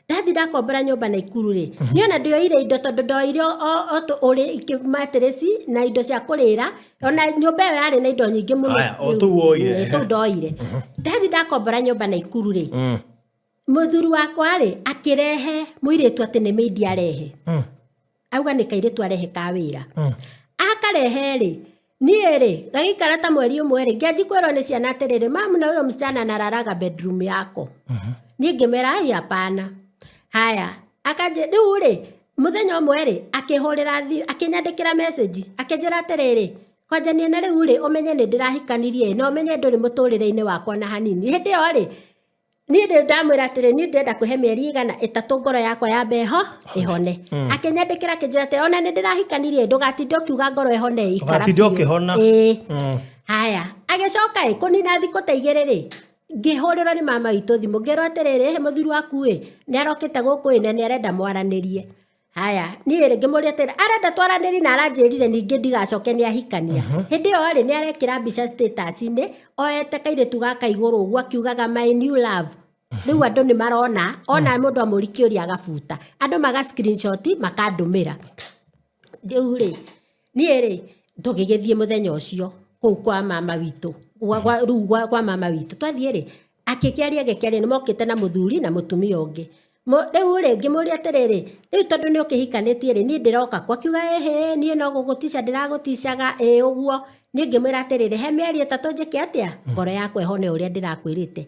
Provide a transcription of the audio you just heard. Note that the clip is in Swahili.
Ndathi ndakombora nyumba Naikuru ri niona ndioire indo tondu ndoire uri ikimatirisi na indo cia kurira ona nyumba iyo yari na indo nyingi muno tu woire tu ndoire ndathi ndakombora nyumba Naikuru ri muthuri wakwa ri akirehe muiritu ati ni media rehe auga ni kairitu arehe ka wira akarehe ri nie ri gagikara ta mweri umwe ri ngianji kwirwo ni ciana atiriri mamu na uyo msichana anararaga bedroom yako nie ngimera hapana. Haya, akaje riu ri muthenya umwe ri akihurira akinyandikira message akinjira atiriri kwajania na riu ri umenye ni ndirahikanirie no umenye nduri muturire-ini wakwa na hanini hindi yo ri ni ndamwira atiri ni ndenda kuhe mieri 3 ngoro yakwa ya beho ihone akinyandikira akinjira atiri ona ni ndirahikanirie ndugatinde ukiuga ngoro ihone ikara ugatinde ukihona haya agicoka kunina thikũ ta 2 ri ngihurira ni mama witu thimu ngero atiriri he muthuri waku wi ni arokite guku ine ni arenda mwaranirie. Haya ni ri ngimuria atiri arenda twaranirie na aranjirire ningi ndigacoke ni ahikania hindi yo ri ni arekira mbica status-ini oete kairitu gaka iguru uguo akiugaga my new love riu andu ni marona ona mundu amurikiuria agabuta andu maga screenshot makandumira riu ri ni ri ndugigithie muthenya ucio kuu kwa mama witu kwa mama witu twathie ri akikiaria gekiaria ni mokite na muthuri na mutumia ungi riu ri ngimuria atiriri riu tondu ni ukihikanitie ri ni ndiroka kwa kiuga ehe ni no gugutisha ndiragutishaga uguo ni ngimwira atiriri he mieri 3 njike atia ngoro yakwa ihone uria ndirakwirite.